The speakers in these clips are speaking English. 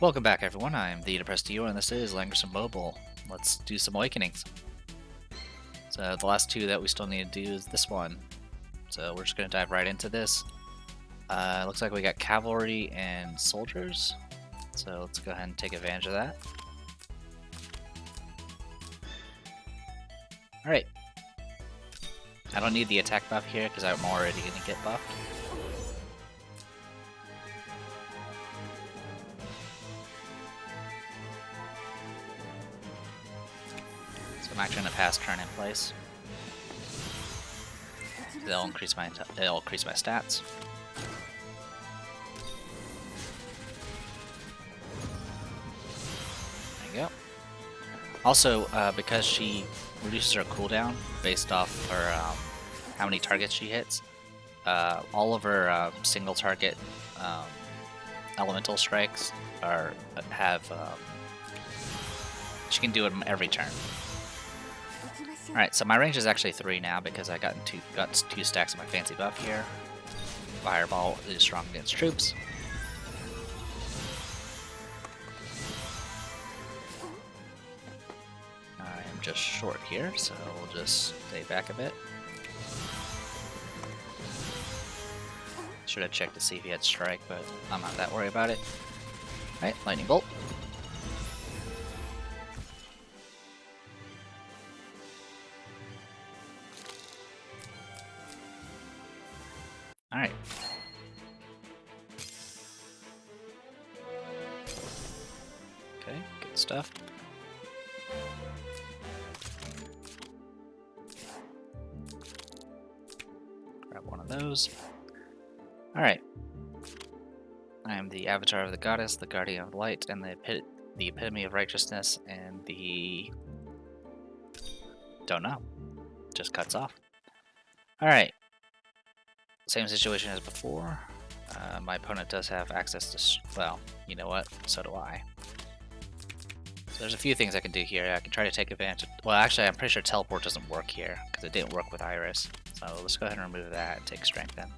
Welcome back, everyone. I am the Depressed Dio, and this is Langrisser Mobile. Let's do some awakenings. So the last two that we still need to do is this one. So we're just going to dive right into this. Looks like we got cavalry and soldiers. So let's go ahead and take advantage of that. Alright. I don't need the attack buff here because I'm already going to get buffed. I'm actually gonna pass turn in place. It'll increase my stats. There you go. Also, because she reduces her cooldown based off her how many targets she hits, all of her single target elemental strikes she can do it every turn. Alright, so my range is actually 3 now because I got 2 stacks of my fancy buff here. Fireball is strong against troops. I am just short here, so we'll just stay back a bit. Should have checked to see if he had strike, but I'm not that worried about it. Alright, lightning bolt. Alright. Okay, good stuff. Grab one of those. Alright. I am the avatar of the goddess, the guardian of light, and the epitome of righteousness, and the... don't know. Just cuts off. Alright. Same situation as before. My opponent does have access to... well, you know what? So do I. So there's a few things I can do here. I can try to take advantage of... well, actually, I'm pretty sure teleport doesn't work here, because it didn't work with Iris. So let's go ahead and remove that and take strength then.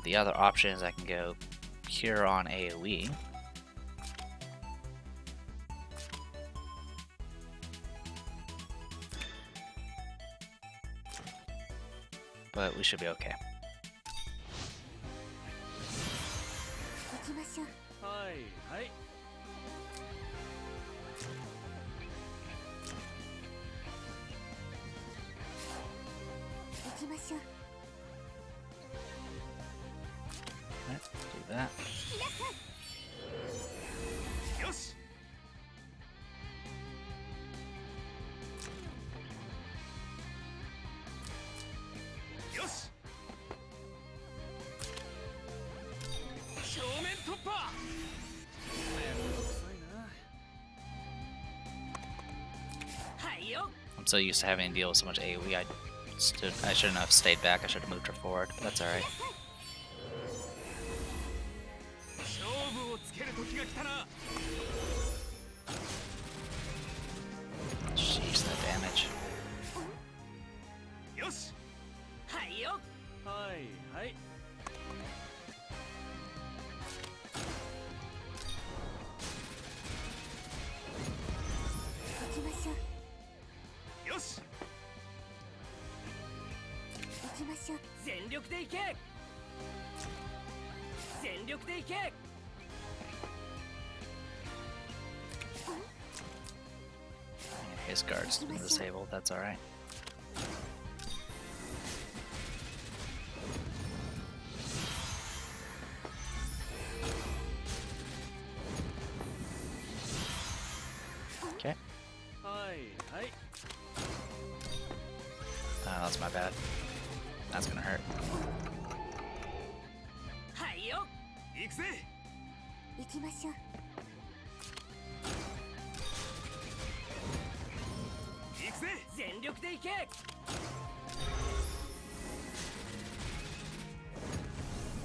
The other option is I can go Cure on AoE. But we should be okay. Alright, do that. I'm so used to having to deal with so much AoE, I shouldn't have stayed back, I should have moved her forward, but that's alright. Jeez, that damage. His guard's disabled, that's alright. Okay. That's my bad. That's gonna hurt.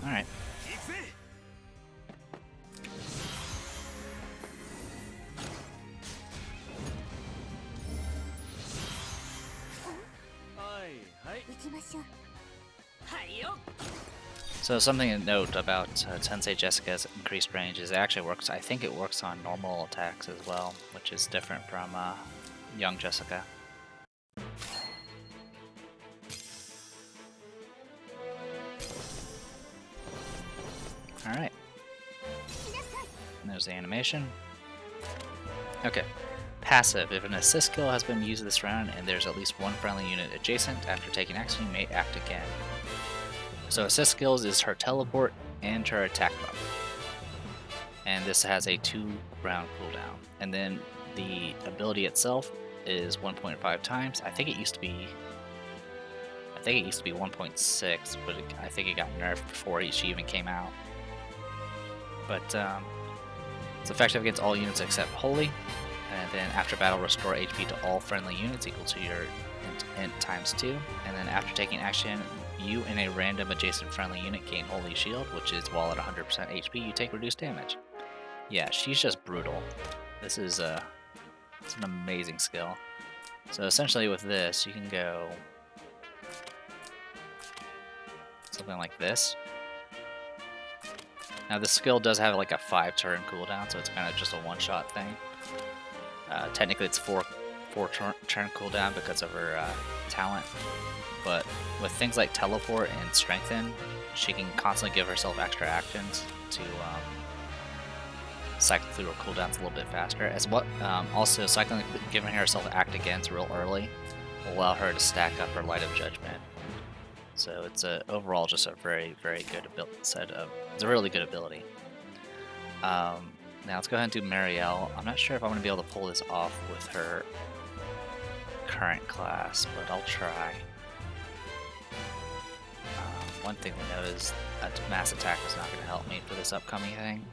Alright. So something to note about Tensei Jessica's increased range is it actually works. I think it works on normal attacks as well, which is different from young Jessica. All right. And there's the animation. Okay. Passive. If an assist skill has been used this round and there's at least one friendly unit adjacent, after taking action, you may act again. So assist skills is her teleport and her attack buff. And this has a 2-round cooldown. And then the ability itself is 1.5 times. I think it used to be 1.6, but I think it got nerfed before she even came out. But it's effective against all units except Holy. And then after battle, restore HP to all friendly units equal to your int times 2. And then after taking action, you and a random adjacent friendly unit gain Holy Shield, which is while at 100% HP, you take reduced damage. Yeah, she's just brutal. This is it's an amazing skill. So essentially with this, you can go something like this. Now this skill does have like a 5-turn cooldown, so it's kind of just a one-shot thing. Technically it's 4-turn cooldown because of her talent, but with things like teleport and strengthen, she can constantly give herself extra actions to cycle through her cooldowns a little bit faster. Also cycling, giving herself act against real early will allow her to stack up her Light of Judgment. So it's overall just a very, very good set of. It's a really good ability. Now let's go ahead and do Marielle. I'm not sure if I'm going to be able to pull this off with her current class, but I'll try. One thing to note is that mass attack was not going to help me for this upcoming thing.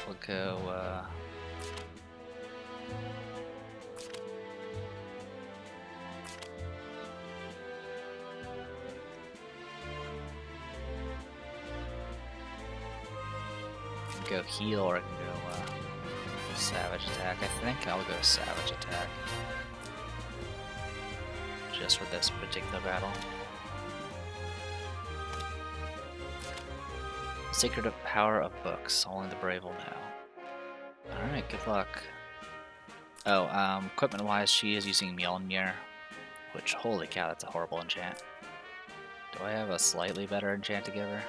We'll go. Go heal, or I can go savage attack. I think I'll go savage attack just for this particular battle. Secret power of books. Only the brave will know. Alright, good luck. Oh, equipment wise, she is using Mjolnir, which, holy cow, that's a horrible enchant. Do I have a slightly better enchant to give her?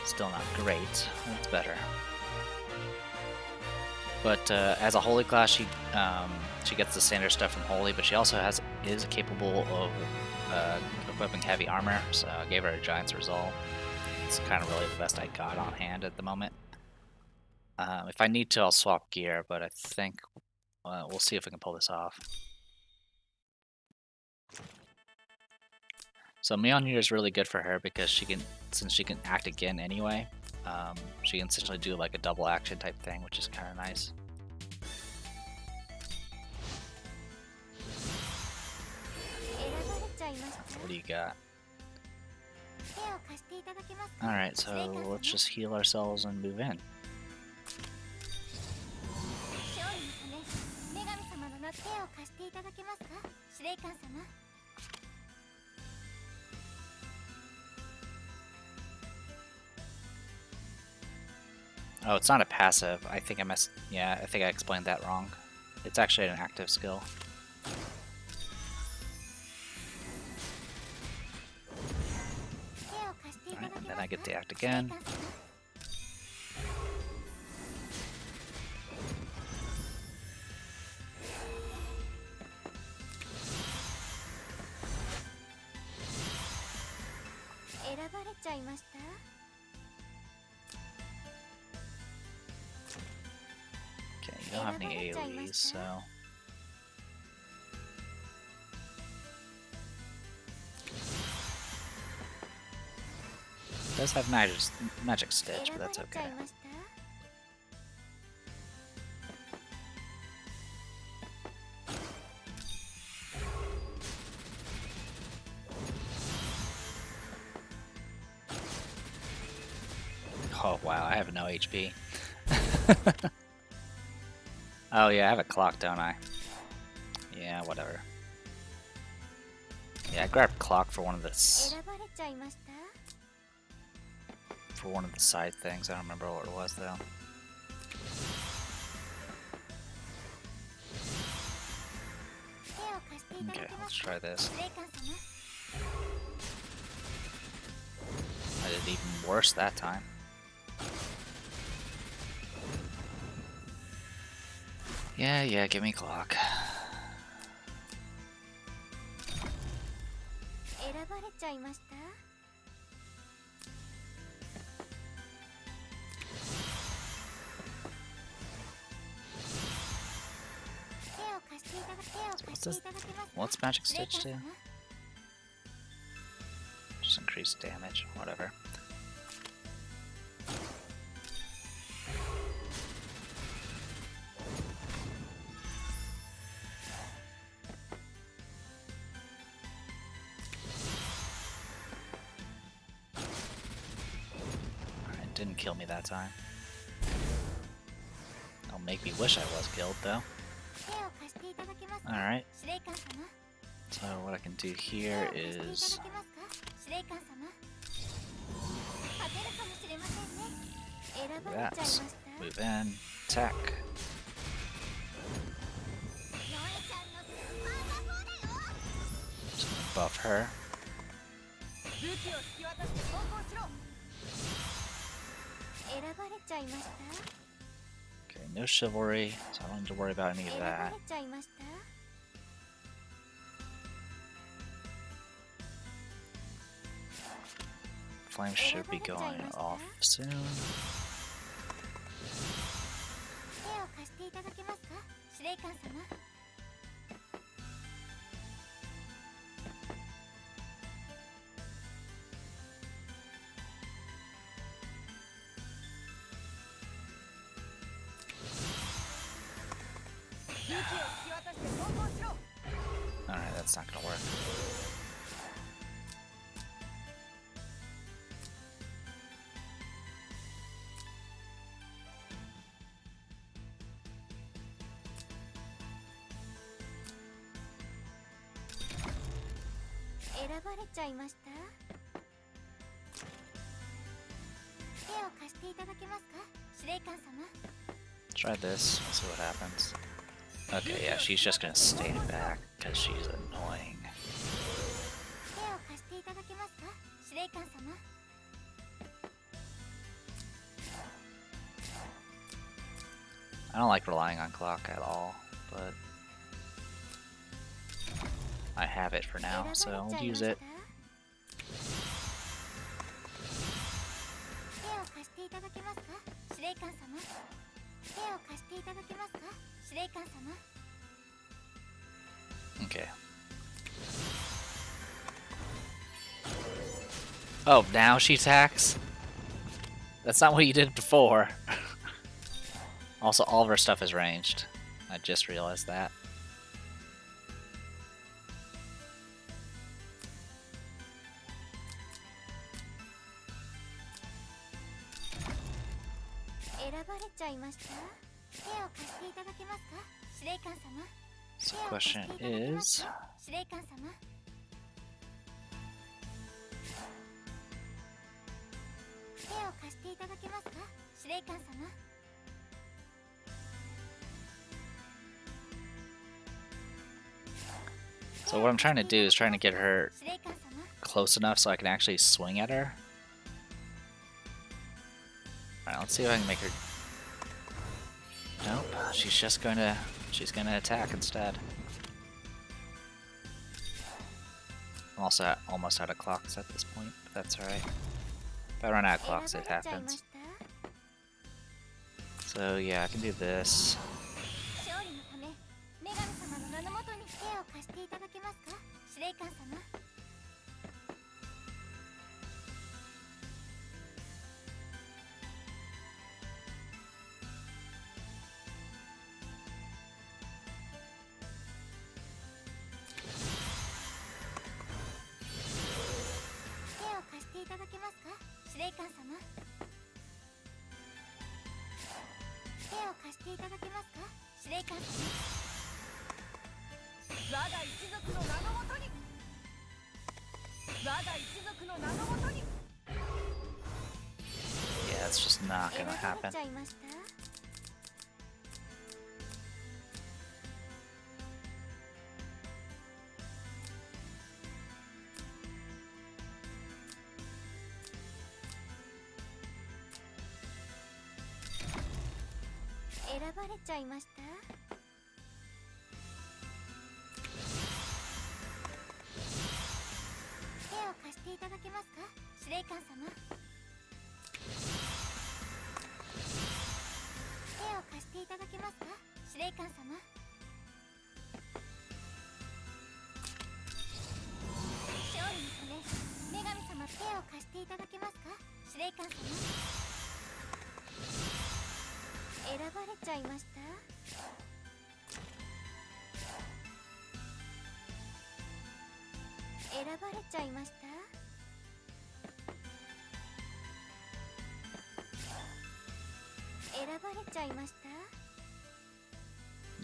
Still not great. That's better. But as a Holy class, she gets the standard stuff from Holy, but she also is capable of equipping heavy armor. So I gave her a Giant's Resolve. It's kind of really the best I got on hand at the moment. If I need to, I'll swap gear, but I think we'll see if we can pull this off. So Mjolnir is really good for her because since she can act again anyway, she can essentially do like a double action type thing, which is kind of nice. What do you got? Alright, so let's just heal ourselves and move in. Oh, it's not a passive. I think I think I explained that wrong. It's actually an active skill. Alright, and then I get to act again. Okay, you don't have any AoEs, so... It does have magic stitch, but that's okay. Oh wow, I no HP. Oh yeah, I have a clock, don't I? Yeah, whatever. Yeah, I grabbed clock for one of the side things. I don't remember what it was though. Okay, let's try this. I did even worse that time. Yeah, give me clock. What's this? What's Magic Stitch do? Just increase damage, whatever. Alright, didn't kill me that time. It'll make me wish I was killed though. Alright. So what I can do here is that. Move in, attack. Just gonna buff her. Okay, no chivalry, so I don't need to worry about any of that. Flames should be going off soon. Alright, that's not gonna work. Try this, we'll see what happens. Okay, yeah, she's just gonna stand back because she's annoying. I don't like relying on clock at all, but I have it for now, so I'll use it. Okay. Oh, now she attacks? That's not what you did before. Also, all of her stuff is ranged. I just realized that. So the question is... So what I'm trying to do is trying to get her close enough so I can actually swing at her. Alright, let's see if I can make her... Nope, she's gonna attack instead. I'm also almost out of clocks at this point, but that's alright. If I run out of clocks, it happens. So yeah, I can do this. Yeah, it's just not gonna happen.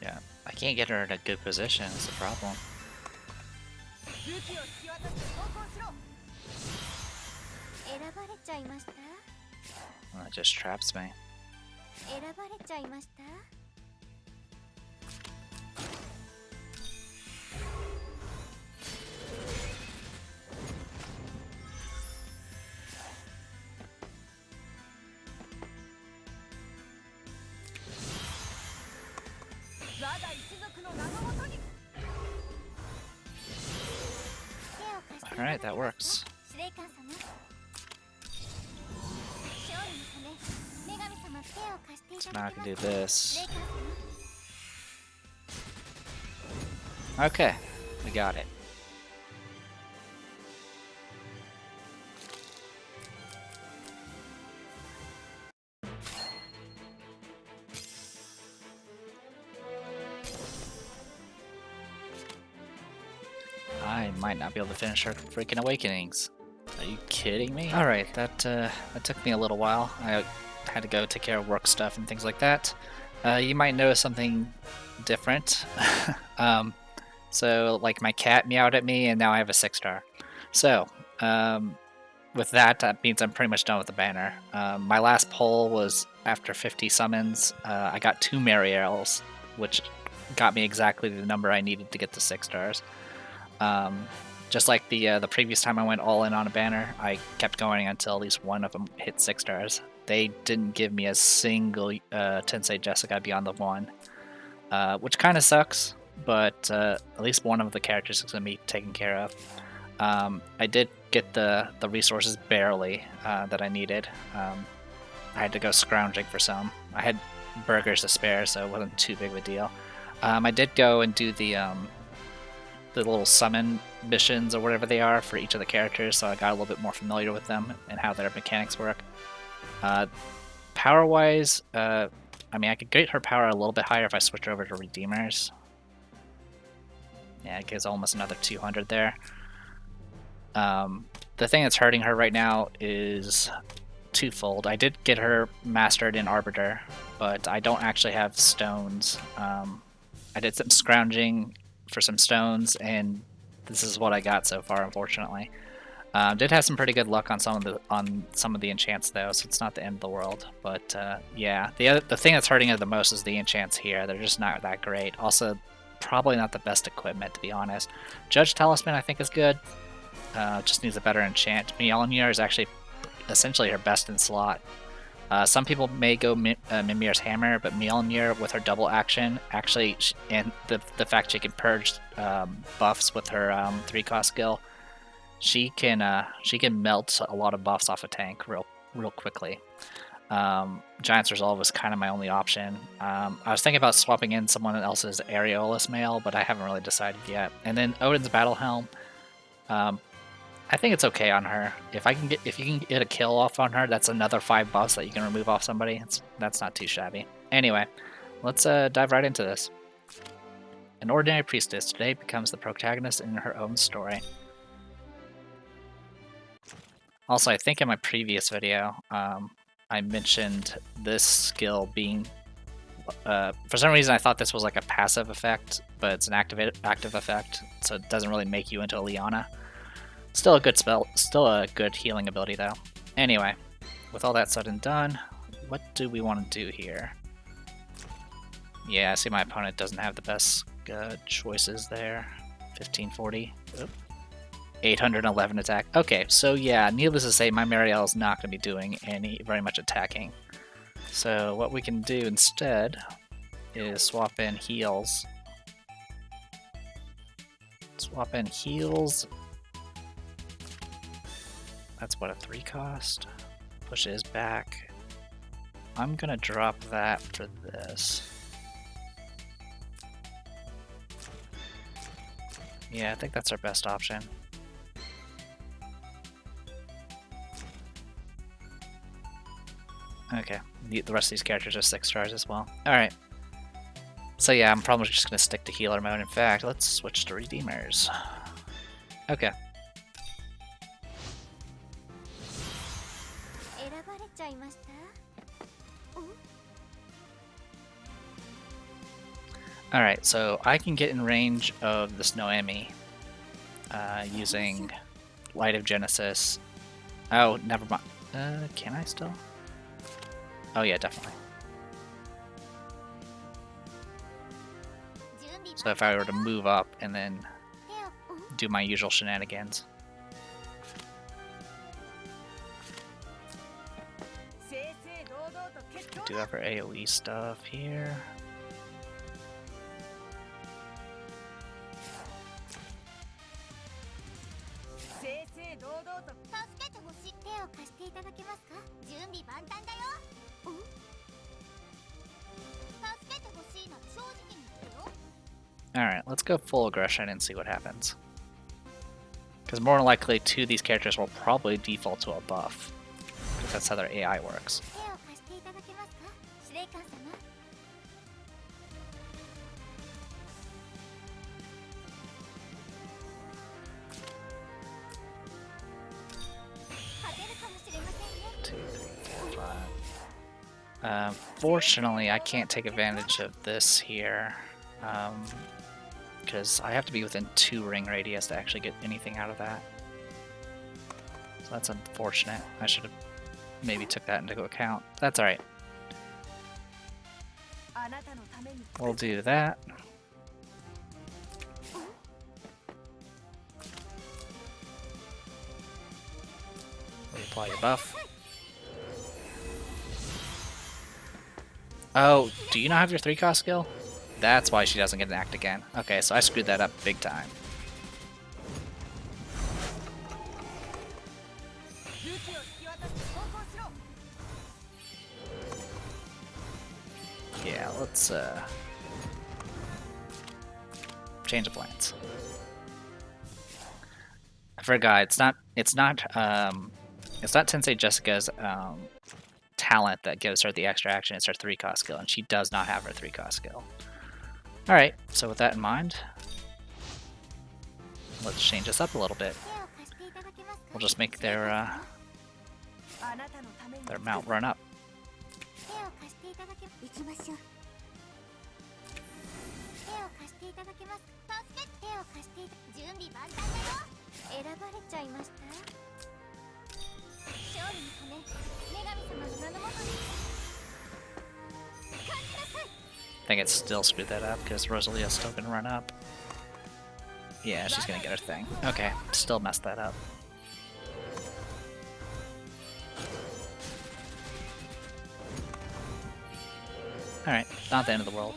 Yeah, I can't get her in a good position, is the problem. Well, it just traps me. Alright, that works. So now I can do this. Okay, we got it. I might not be able to finish her freaking awakenings. Are you kidding me? Alright, that took me a little while. I had to go take care of work stuff and things like that. You might notice something different. So, like, my cat meowed at me, and now I have a 6-star. So, with that, that means I'm pretty much done with the banner. My last poll was after 50 summons. I got 2 Mariels, which got me exactly the number I needed to get to 6 stars. Just like the previous time I went all in on a banner, I kept going until at least one of them hit 6 stars. They didn't give me a single Tensei Jessica beyond the 1, which kind of sucks, but at least one of the characters is going to be taken care of. I did get the resources barely that I needed. I had to go scrounging for some. I had burgers to spare, so it wasn't too big of a deal. I did go and do the little summon missions or whatever they are for each of the characters, so I got a little bit more familiar with them and how their mechanics work. Power-wise, I mean, I could get her power a little bit higher if I switch over to Redeemers. Yeah, it gives almost another 200 there. The thing that's hurting her right now is twofold. I did get her mastered in Arbiter, but I don't actually have stones. I did some scrounging for some stones, and this is what I got so far, unfortunately. Did have some pretty good luck on some of the enchants though, so it's not the end of the world. But yeah, the thing that's hurting her the most is the enchants here. They're just not that great. Also, probably not the best equipment, to be honest. Judge Talisman I think is good. Just needs a better enchant. Mjolnir is actually essentially her best in slot. Some people may go Mimir's Hammer, but Mjolnir with her double action, actually, and the fact she can purge buffs with her 3-cost skill, she can melt a lot of buffs off a tank real quickly. Giant's Resolve was kind of my only option. I was thinking about swapping in someone else's Areolas mail, but I haven't really decided yet. And then Odin's Battle Helm. I think it's okay on her. If you can get a kill off on her, that's another 5 buffs that you can remove off somebody. That's not too shabby. Anyway, let's dive right into this. An ordinary priestess today becomes the protagonist in her own story. Also, I think in my previous video, I mentioned this skill being For some reason, I thought this was like a passive effect, but it's an active effect, so it doesn't really make you into a Liana. Still a good spell, still a good healing ability though. Anyway, with all that said and done, what do we want to do here? Yeah, I see my opponent doesn't have the best choices there. 1540. Oop. 811 attack. Okay, so yeah, needless to say, my Marielle is not going to be doing very much attacking. So what we can do instead is swap in heals. Swap in heals. That's what, a 3 cost? Pushes back. I'm gonna drop that for this. Yeah, I think that's our best option. Okay, the rest of these characters are 6 stars as well. Alright. So yeah, I'm probably just gonna stick to healer mode. In fact, let's switch to Redeemers. Okay. Alright, so I can get in range of this Noemi using Light of Genesis. Oh, never mind. Can I still? Oh yeah, definitely. So if I were to move up and then do my usual shenanigans. Do have our AoE stuff here. Alright, let's go full aggression and see what happens. Because more than likely, 2 of these characters will probably default to a buff. Because that's how their AI works. Fortunately, I can't take advantage of this here. Because I have to be within 2 ring radius to actually get anything out of that. So that's unfortunate. I should have maybe took that into account. That's alright. We'll do that. Reapply your buff. Oh, do you not have your 3 cost skill? That's why she doesn't get an act again. Okay, so I screwed that up big time. Yeah, let's change the plans. I forgot, it's not Tensei Jessica's talent that gives her the extra action. It's her 3 cost skill, and she does not have her 3 cost skill. Alright, so with that in mind, let's change this up a little bit. We'll just make their mount run up. I think it's still screwed that up because Rosalia's still gonna run up. Yeah, she's gonna get her thing. Okay, still messed that up. Alright, not the end of the world.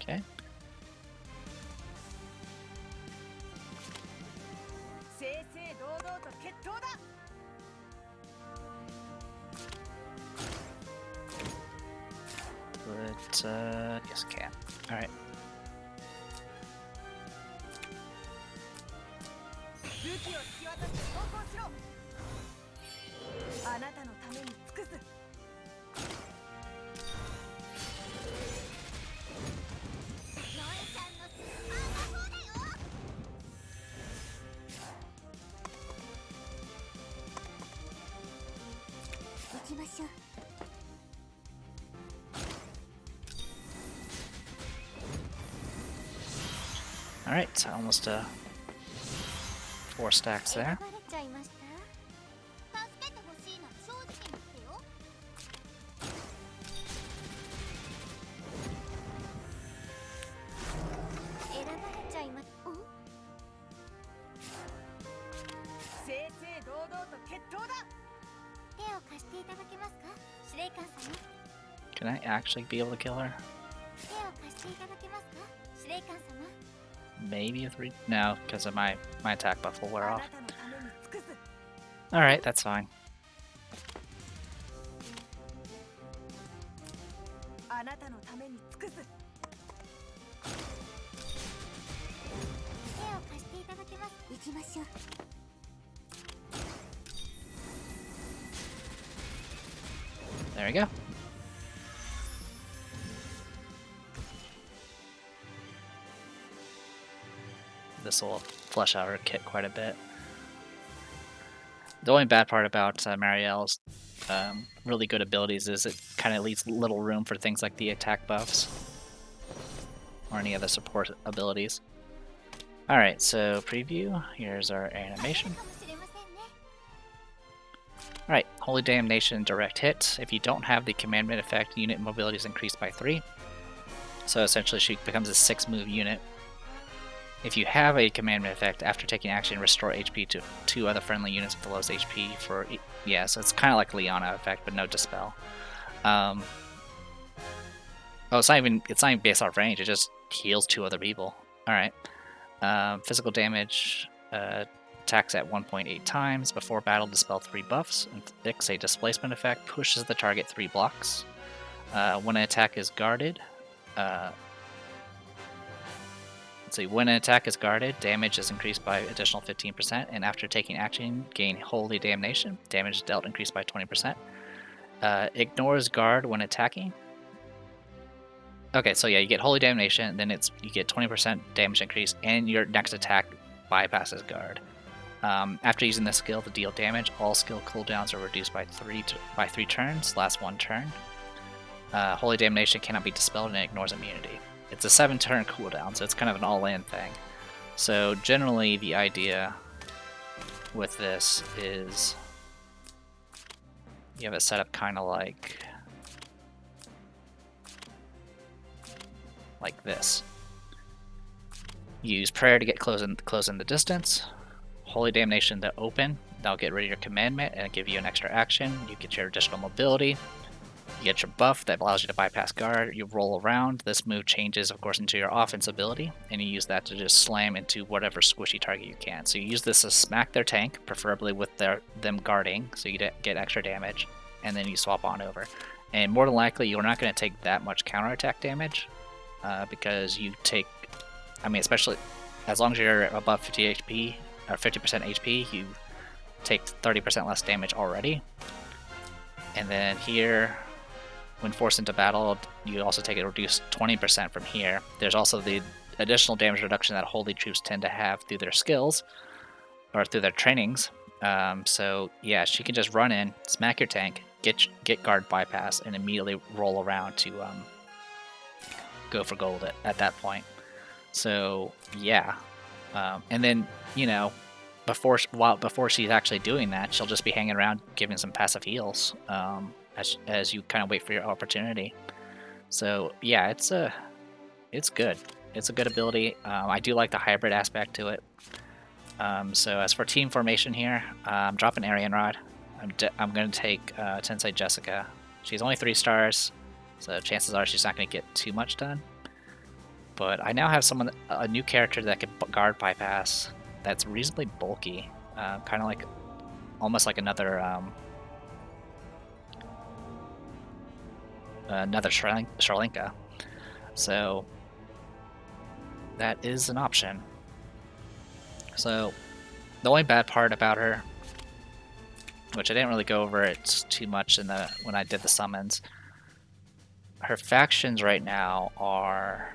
Okay. But, yes, I can. Alright. Alright, so almost 4 stacks there. Can I actually be able to kill her? Maybe a 3? No, because of my attack buff will wear off. Alright, that's fine. There we go. This will flesh out her kit quite a bit. The only bad part about Marielle's really good abilities is it kind of leaves little room for things like the attack buffs or any other support abilities. Alright, so preview. Here's our animation. Alright, Holy Damnation direct hit. If you don't have the commandment effect, unit mobility is increased by 3. So essentially she becomes a 6-move unit. If you have a commandment effect, after taking action, restore HP to 2 other friendly units with the lowest HP for... Yeah, so it's kind of like Liana effect, but no dispel. Oh, it's not even based off range, it just heals 2 other people. Alright. Physical damage attacks at 1.8 times. Before battle, dispel 3 buffs. Inflicts a displacement effect, pushes the target 3 blocks. When an attack is guarded... So when an attack is guarded, damage is increased by additional 15%, and after taking action, gain Holy Damnation. Damage dealt increased by 20%. Ignores guard when attacking. Okay, so yeah, you get Holy Damnation, then you get 20% damage increase, and your next attack bypasses guard. After using this skill to deal damage, all skill cooldowns are reduced by 3 turns, lasts 1 turn. Holy Damnation cannot be dispelled and it ignores immunity. It's a 7-turn cooldown, so it's kind of an all-in thing. So generally the idea with this is you have it set up kind of like this. Use Prayer to get close in the distance. Holy Damnation to open. That'll get rid of your commandment and give you an extra action. You get your additional mobility. You get your buff that allows you to bypass guard. You roll around. This move changes, of course, into your offense ability, and you use that to just slam into whatever squishy target you can. So you use this to smack their tank, preferably with them guarding, so you get extra damage, and then you swap on over. And more than likely, you're not going to take that much counterattack damage, because you take, I mean, especially as long as you're above 50 HP, or 50% HP, you take 30% less damage already. And then here, when forced into battle, you also take a reduced 20% from here. There's also the additional damage reduction that holy troops tend to have through their skills, or through their trainings. So yeah, she can just run in, smack your tank, get guard bypass, and immediately roll around to go for gold at that point. So yeah, and then, you know, before she's actually doing that, she'll just be hanging around giving some passive heals as you kind of wait for your opportunity. So yeah, it's good. It's a good ability. I do like the hybrid aspect to it. So as for team formation here, I'm dropping Arian Rod. I'm going to take Tensei Jessica. She's only 3 stars, so chances are she's not going to get too much done. But I now have a new character that can guard bypass that's reasonably bulky, kind of like, almost like another Sharlinka. So that is an option. So The only bad part about her, which I didn't really go over it too much in when I did the summons, her factions right now are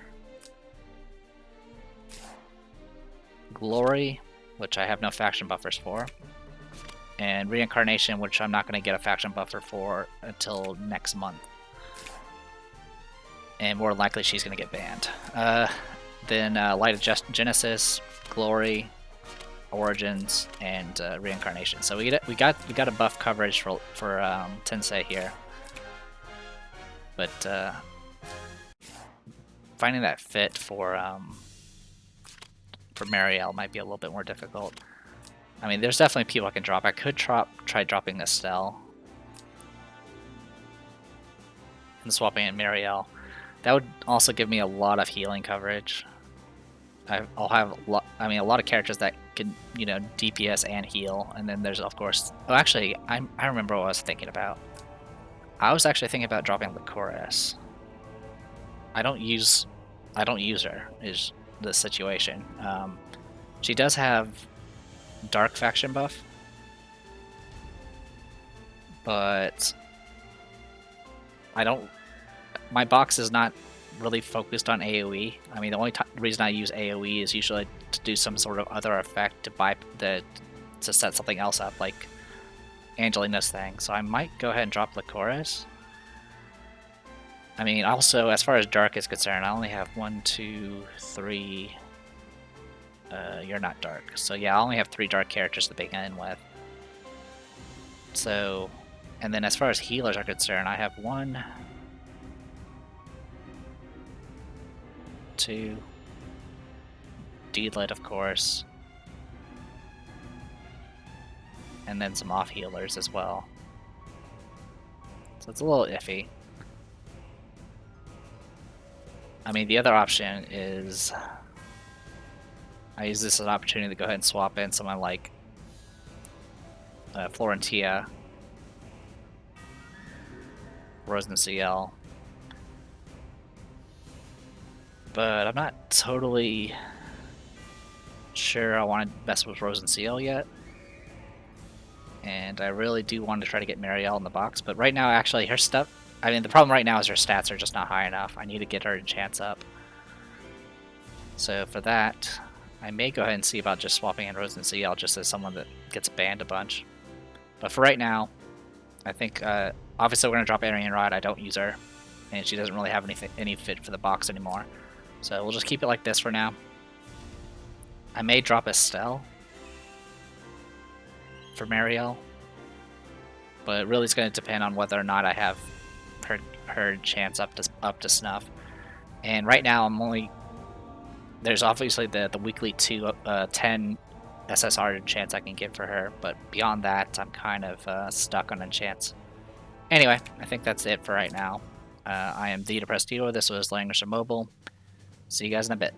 Glory, which I have no faction buffers for, and Reincarnation, which I'm not going to get a faction buffer for until next month. And more likely she's going to get banned. Then Light of Genesis, Glory, Origins, and Reincarnation. So we got a buff coverage for Tensei here, but finding that fit for Marielle might be a little bit more difficult. I mean, there's definitely people I can drop. I could try dropping Estelle and swapping in Marielle. That would also give me a lot of healing coverage. I'll have a lot of characters that can, you know, DPS and heal, and then there's of course. Oh, actually, I remember what I was thinking about. I was actually thinking about dropping Langrisser. I don't use her. Is the situation. She does have Dark faction buff, but I don't. My box is not really focused on AoE. I mean, the only reason I use AoE is usually to do some sort of other effect to set something else up, like Angelina's thing. So I might go ahead and drop Langrisser. I mean, also, as far as Dark is concerned, I only have 1, 2, 3... you're not Dark. So yeah, I only have 3 Dark characters to begin with. So, and then as far as healers are concerned, I have 1, 2, D-Lit, of course, and then some off healers as well. So it's a little iffy. I mean, the other option is I use this as an opportunity to go ahead and swap in someone like Florentia, Rosen CL, but I'm not totally sure I want to mess with Rosen CL yet, and I really do want to try to get Marielle in the box, but right now, actually, her stuff, I mean, the problem right now is her stats are just not high enough. I need to get her enchants up. So for that, I may go ahead and see about just swapping in Rosen CL just as someone that gets banned a bunch. But for right now, I think, obviously we're going to drop Arian Rod. I don't use her, and she doesn't really have any fit for the box anymore. So we'll just keep it like this for now. I may drop Estelle for Marielle, but really it's going to depend on whether or not I have her chance up to snuff. And right now I'm only, there's obviously the weekly 10 SSR chance I can get for her, but beyond that I'm kind of stuck on a chance. Anyway, I think that's it for right now. I am The Depressed Dealer. This was Langrisser Mobile. See you guys in a bit.